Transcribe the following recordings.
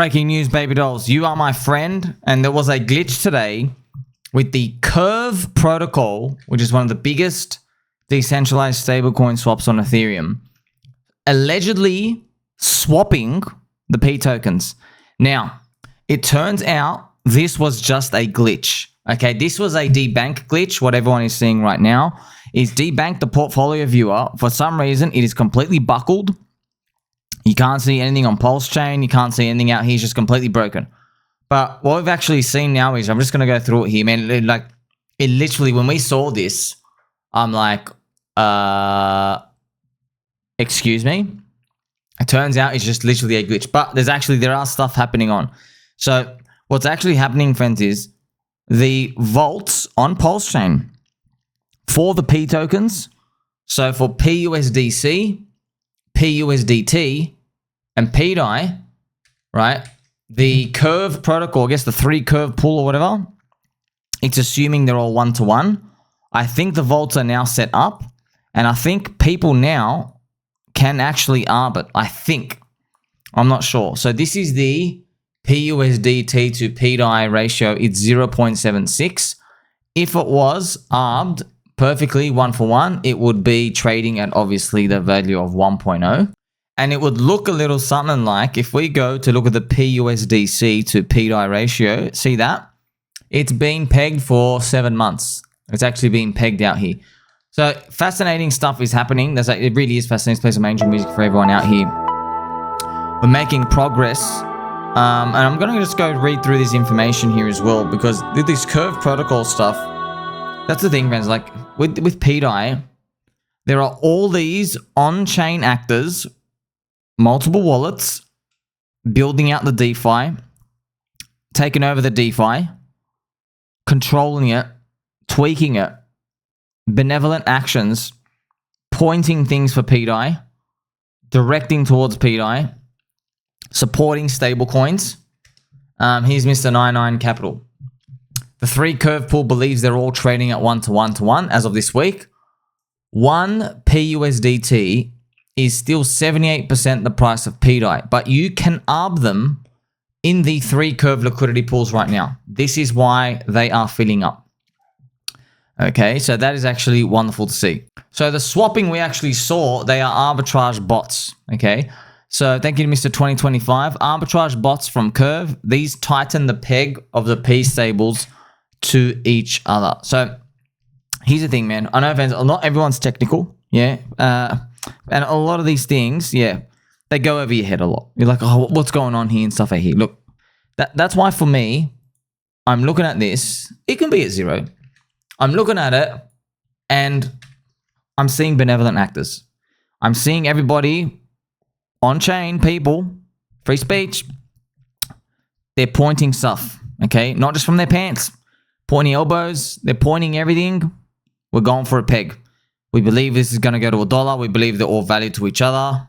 Breaking news, baby dolls. You are my friend. And there was a glitch today with the Curve Protocol, which is one of the biggest decentralized stablecoin swaps on Ethereum, allegedly swapping the P tokens. Now, it turns out this was just a glitch. Okay, this was a debank glitch. What everyone is seeing right now is debank the portfolio viewer. For some reason, it is completely buckled. You can't see anything on PulseChain. You can't see anything out here. It's just completely broken. But what we've actually seen now is, I'm just going to go through it here, man. It literally, when we saw this, I'm like, excuse me? It turns out it's just literally a glitch. But there are stuff happening on. So what's actually happening, friends, is the vaults on PulseChain for the P tokens, so for pUSDC, pUSDT, and pDAI, right? The Curve Protocol, I guess the 3 curve pool or whatever, it's assuming they're all one-to-one. I think the vaults are now set up, and I think people now can actually arbit. I think. I'm not sure. So this is the pUSDT to pDAI ratio. It's 0.76. If it was arbed perfectly 1-for-1, it would be trading at obviously the value of 1.0. And it would look a little something like, if we go to look at the pUSDC to pDAI ratio, see that? It's been pegged for 7 months. It's actually been pegged out here. So fascinating stuff is happening. It really is fascinating. Let's play some angel music for everyone out here. We're making progress. And I'm going to just go read through this information here as well, because with this Curve Protocol stuff, that's the thing, friends. Like with pDAI, there are all these on-chain actors, multiple wallets, building out the DeFi, taking over the DeFi, controlling it, tweaking it, benevolent actions, pointing things for pDAI, directing towards pDAI, supporting stablecoins. Here's Mr. NineIronCapital. The 3 curve pool believes they're all trading at 1-to-1-to-1 as of this week. 1 pUSDT is still 78% the price of pDAI, but you can arb them in the 3 curve liquidity pools right now. This is why they are filling up. Okay, so that is actually wonderful to see. So the swapping we actually saw, they are arbitrage bots. Okay, so thank you to Mr. 2025. Arbitrage bots from Curve. These tighten the peg of the pStables to each other. So here's the thing, man. I know, fans, not everyone's technical. Yeah. And a lot of these things, yeah, they go over your head a lot. You're like, oh, what's going on here and stuff like here. Look, that's why for me, I'm looking at this. It can be at 0. I'm looking at it and I'm seeing benevolent actors. I'm seeing everybody on-chain people, free speech. They're pointing stuff, okay? Not just from their pants. Pointing elbows. They're pointing everything. We're going for a peg. We believe this is going to go to $1. We believe they're all valued to each other.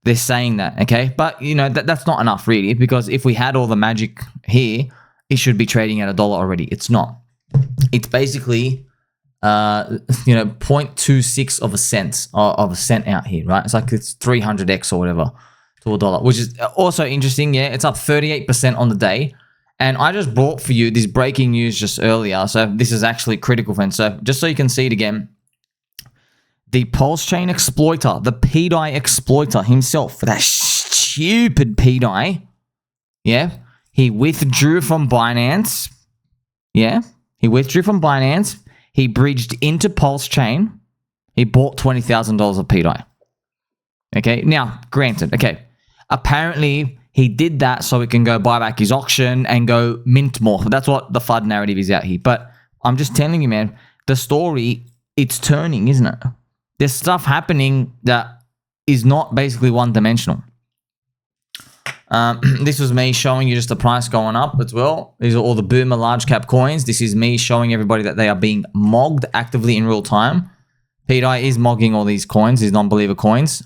They're saying that, okay? But, you know, that's not enough really, because if we had all the magic here, it should be trading at $1 already. It's not. It's basically, 0.26 of a cent out here, right? It's like it's 300x or whatever to $1, which is also interesting. Yeah, it's up 38% on the day. And I just brought for you this breaking news just earlier. So this is actually critical, friends. So just so you can see it again, the PulseChain exploiter, the pDAI exploiter himself, for that stupid pDAI, yeah, he withdrew from Binance. Yeah, he withdrew from Binance. He bridged into PulseChain. He bought $20,000 of pDAI. Okay, now, granted, okay, apparently he did that so he can go buy back his auction and go mint more. That's what the FUD narrative is out here. But I'm just telling you, man, the story, it's turning, isn't it? There's stuff happening that is not basically one-dimensional. This was me showing you just the price going up as well. These are all the boomer large cap coins. This is me showing everybody that they are being mogged actively in real time. pDAI is mogging all these coins, these non-believer coins.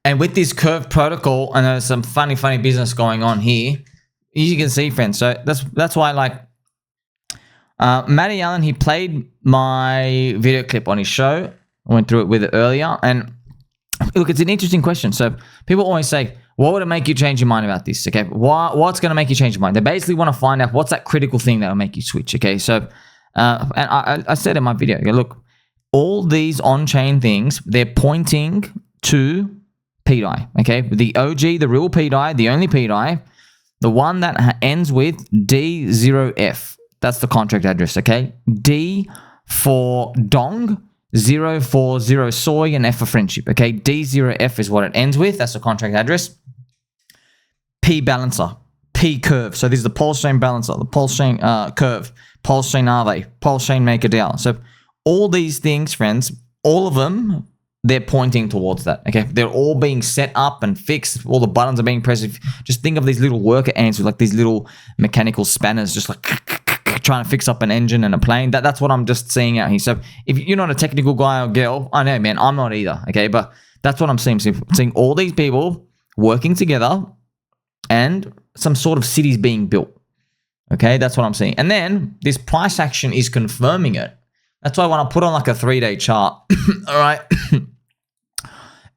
And with this Curve Protocol, and there's some funny business going on here. As you can see, friends. So that's why, like, Matty Allin, he played my video clip on his show. I went through it with it earlier. And look, it's an interesting question. So people always say, What would it make you change your mind about this? Okay, what's going to make you change your mind? They basically want to find out what's that critical thing that will make you switch. Okay, so and I said in my video, look, all these on-chain things, they're pointing to pDAI. Okay, the OG, the real pDAI, the only pDAI, the one that ends with D0F. That's the contract address. Okay, D for dong, 040 soy, and F for friendship. Okay, D0F is what it ends with. That's the contract address. P balancer, P curve. So this is the PulseChain balancer, the PulseChain curve, PulseChain Aave, PulseChain MakerDAO. So all these things, friends, all of them, they're pointing towards that. Okay, they're all being set up and fixed. All the buttons are being pressed. Just think of these little worker ants with like these little mechanical spanners, just like trying to fix up an engine and a plane. That's what I'm just seeing out here. So if you're not a technical guy or girl, I know, man, I'm not either. Okay, but that's what I'm seeing. So seeing all these people working together and some sort of cities being built. Okay, that's what I'm seeing. And then this price action is confirming it. That's why when I put on like a 3-day chart, all right,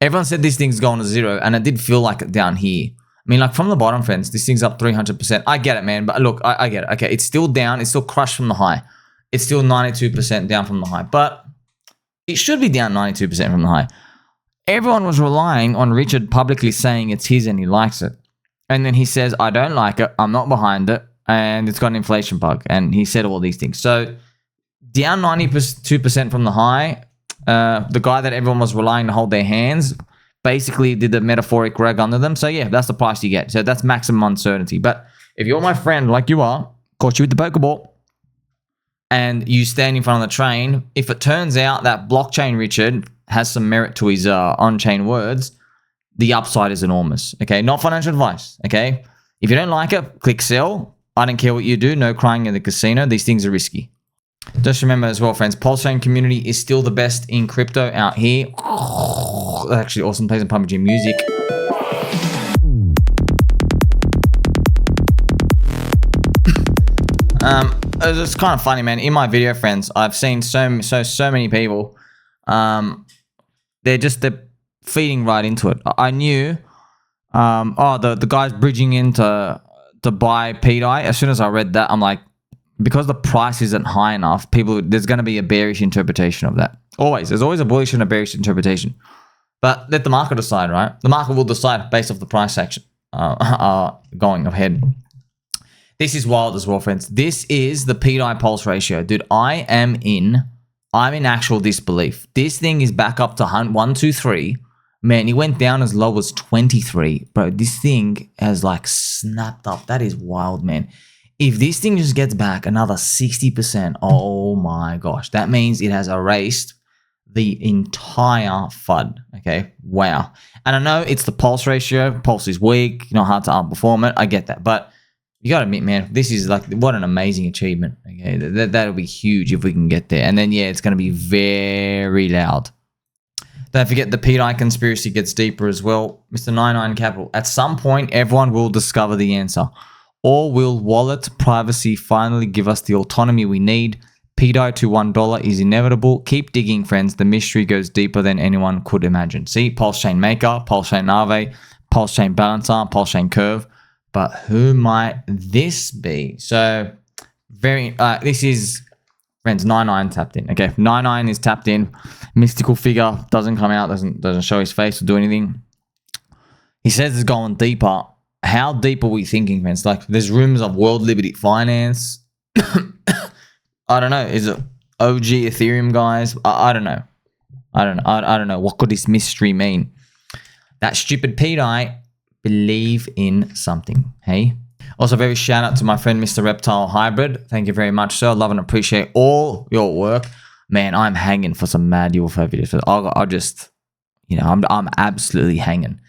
everyone said this thing's going to zero, and it did feel like it down here. I mean, like from the bottom, friends, this thing's up 300%. I get it, man, but look, I get it. Okay, it's still down. It's still crushed from the high. It's still 92% down from the high, but it should be down 92% from the high. Everyone was relying on Richard publicly saying it's his and he likes it. And then he says, I don't like it, I'm not behind it, and it's got an inflation bug. And he said all these things. So down 92% from the high, the guy that everyone was relying to hold their hands basically did the metaphoric rug under them. So yeah, that's the price you get. So that's maximum uncertainty. But if you're my friend like you are, caught you with the Pokeball, and you stand in front of the train, if it turns out that blockchain Richard has some merit to his on-chain words, the upside is enormous. Okay, not financial advice. Okay, if you don't like it, click sell. I don't care what you do. No crying in the casino. These things are risky. Just remember as well, friends, PulseChain community is still the best in crypto out here. Actually, awesome. Plays some PUBG music. It's kind of funny, man. In my video, friends, I've seen so many people. They're feeding right into it. I knew, the guy's bridging into to buy pDAI. As soon as I read that, I'm like, because the price isn't high enough, there's going to be a bearish interpretation of that. There's always a bullish and a bearish interpretation. But let the market decide, right? The market will decide based off the price action going ahead. This is wild as well, friends. This is the pDAI pulse ratio. Dude, I'm in actual disbelief. This thing is back up to 123. Man, it went down as low as 23. Bro, this thing has like snapped up. That is wild, man. If this thing just gets back another 60%, oh my gosh. That means it has erased the entire FUD. Okay, wow. And I know it's the pulse ratio. Pulse is weak, not hard to outperform it. I get that. But you got to admit, man, this is like, what an amazing achievement. Okay, that'll be huge if we can get there. And then, yeah, it's going to be very loud. Don't forget the pDAI conspiracy gets deeper as well. Mr. NineIronCapital. At some point, everyone will discover the answer. Or will wallet privacy finally give us the autonomy we need? pDAI to $1 is inevitable. Keep digging, friends. The mystery goes deeper than anyone could imagine. See, PulseChain Maker, PulseChain Aave, PulseChain Balancer, PulseChain Curve. But who might this be? So, this is, friends, 99 tapped in. Okay, 99 is tapped in. Mystical figure doesn't come out, doesn't show his face or do anything. He says it's going deeper. How deep are we thinking, friends? Like, there's rumors of World Liberty Finance. I don't know. Is it OG Ethereum guys? I don't know. I don't know. What could this mystery mean? That stupid pDAI, believe in something. Hey. Also, very shout out to my friend Mr. Reptile Hybrid. Thank you very much, sir. Love and appreciate all your work. Man, I'm hanging for some mad UFO videos. I'll just, I'm absolutely hanging.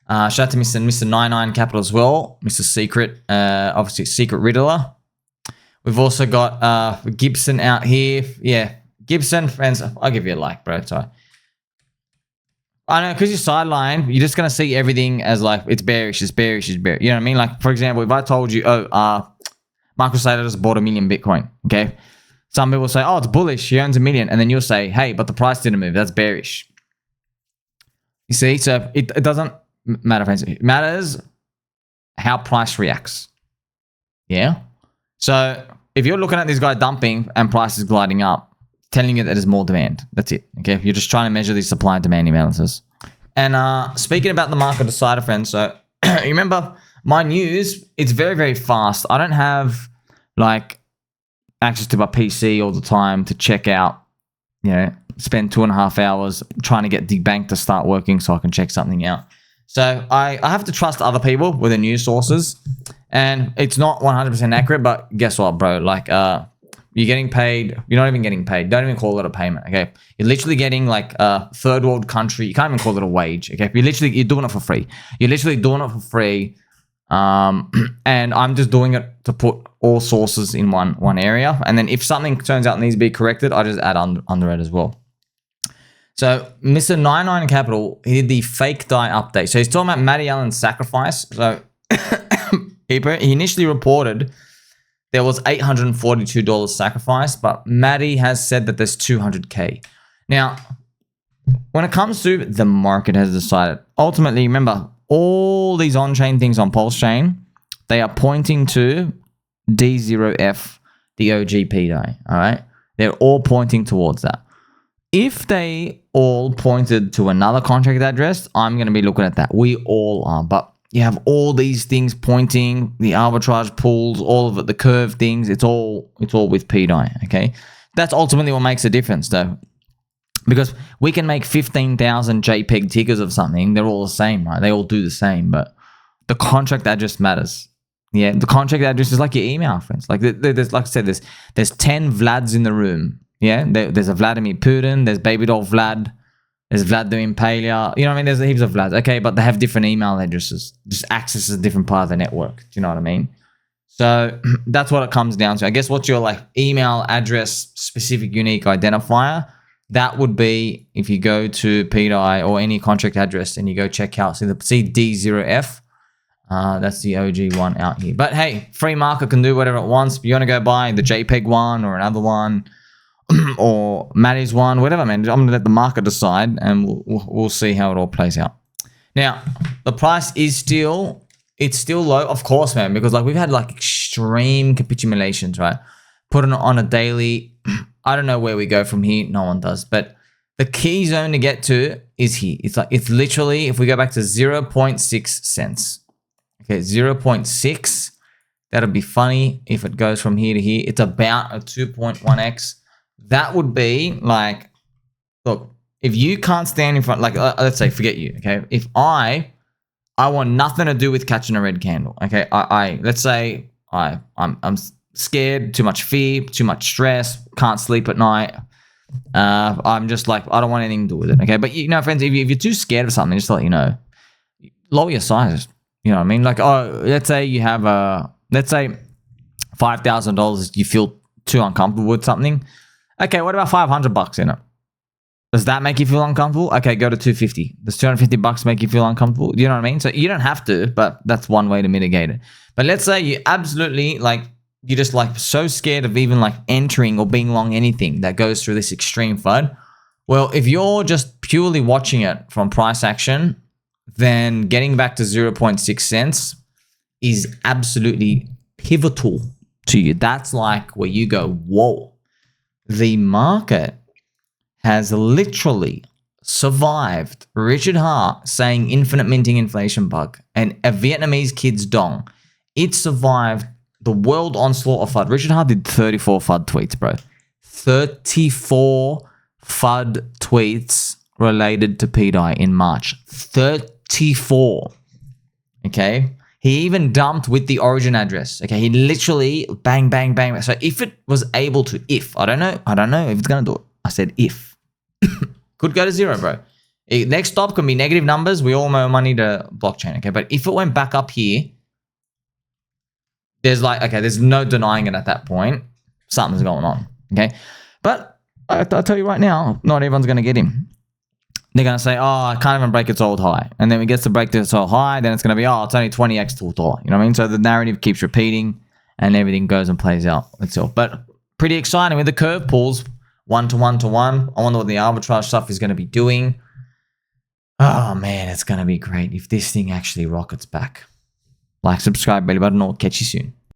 Shout out to Mr. NineIronCapital as well. Mr. Secret, obviously Secret Riddler. We've also got Gibson out here. Yeah, Gibson, friends, I'll give you a like, bro. Sorry. I know, because you're sidelined, you're just going to see everything as like, it's bearish, it's bearish, it's bearish. You know what I mean? Like, for example, if I told you, Michael Saylor just bought 1 million Bitcoin, okay? Some people say, oh, it's bullish, he owns 1 million. And then you'll say, hey, but the price didn't move. That's bearish. You see? So it doesn't matter, friends. It matters how price reacts. Yeah. So if you're looking at this guy dumping and price is gliding up, telling you that there's more demand. That's it. Okay. You're just trying to measure the supply and demand imbalances. And speaking about the market decider, friends. So you remember my news, it's very, very fast. I don't have like access to my PC all the time to check out, spend 2.5 hours trying to get the bank to start working so I can check something out. So I have to trust other people with the news sources, and it's not 100% accurate, but guess what, bro? Like, you're getting paid. You're not even getting paid. Don't even call it a payment, okay? You're literally getting like a third world country. You can't even call it a wage, okay? You're doing it for free. You're literally doing it for free. And I'm just doing it to put all sources in one area. And then if something turns out needs to be corrected, I just add under it as well. So Mr. NineIronCapital, he did the fake DAI update. So he's talking about Matty Allen's sacrifice. So he initially reported there was $842 sacrifice, but Matty has said that there's 200K. Now, when it comes to the market has decided, ultimately, remember, all these on-chain things on PulseChain, they are pointing to D0F, the OG pDAI, all right? They're all pointing towards that. If they all pointed to another contract address, I'm going to be looking at that. We all are, but you have all these things pointing, the arbitrage pools, all of it, the curve things, it's all with pDAI, okay? That's ultimately what makes a difference, though. Because we can make 15,000 JPEG tickers of something. They're all the same, right? They all do the same, but the contract address matters. Yeah, the contract address is like your email, friends. Like, there's, like I said, there's 10 Vlads in the room. Yeah, there's a Vladimir Putin. There's Baby Doll Vlad. There's Vlad the Impaler. You know what I mean? There's heaps of Vlads. Okay, but they have different email addresses. Just access a different part of the network. Do you know what I mean? So that's what it comes down to. I guess what's your like email address specific unique identifier? That would be if you go to pDAI or any contract address and you go check out, see D0F. That's the OG one out here. But hey, free market can do whatever it wants. If you want to go buy the JPEG one or another one or Matty's one, whatever, man. I'm going to let the market decide and we'll see how it all plays out. Now, the price is still, it's still low, of course, man, because like we've had like extreme capitulations, right? Put it on a daily. I don't know where we go from here. No one does. But the key zone to get to is here. It's literally, if we go back to 0.6 cents. Okay, 0.6. That'll be funny if it goes from here to here. It's about a 2.1x. That would be like, look, if you can't stand in front, like let's say, forget you, okay? If I want nothing to do with catching a red candle, okay? Let's say I'm scared, too much fear, too much stress, can't sleep at night. I'm just like, I don't want anything to do with it, okay? But you know, friends, if you're too scared of something, just to let you know, lower your sizes. You know what I mean? Like, oh, let's say you have let's say $5,000, you feel too uncomfortable with something. Okay, what about $500 in it? Does that make you feel uncomfortable? Okay, go to $250. Does $250 make you feel uncomfortable? You know what I mean? So you don't have to, but that's one way to mitigate it. But let's say you absolutely like, you're just like so scared of even like entering or being long anything that goes through this extreme FUD. Well, if you're just purely watching it from price action, then getting back to 0.6 cents is absolutely pivotal to you. That's like where you go, whoa. The market has literally survived Richard Hart saying infinite minting inflation bug and a Vietnamese kid's dong. It survived the world onslaught of FUD. Richard Hart did 34 FUD tweets, bro. 34 FUD tweets related to pDAI in March. 34. Okay? He even dumped with the origin address. Okay? He literally bang, bang, bang. So if it was able to, I don't know if it's going to do it. I said if. Could go to zero, bro. Next stop can be negative numbers. We all owe money to blockchain, okay? But if it went back up here, there's like, okay, there's no denying it at that point. Something's going on, okay? But I'll tell you right now, not everyone's going to get him. They're going to say, oh, I can't even break its old high. And then it gets to break its old high, then it's going to be, oh, it's only 20x to $1. You know what I mean? So the narrative keeps repeating and everything goes and plays out itself. But pretty exciting with the curve pulls, 1 to 1 to 1. I wonder what the arbitrage stuff is going to be doing. Oh man, it's going to be great if this thing actually rockets back. Like, subscribe, belly button, or catch you soon.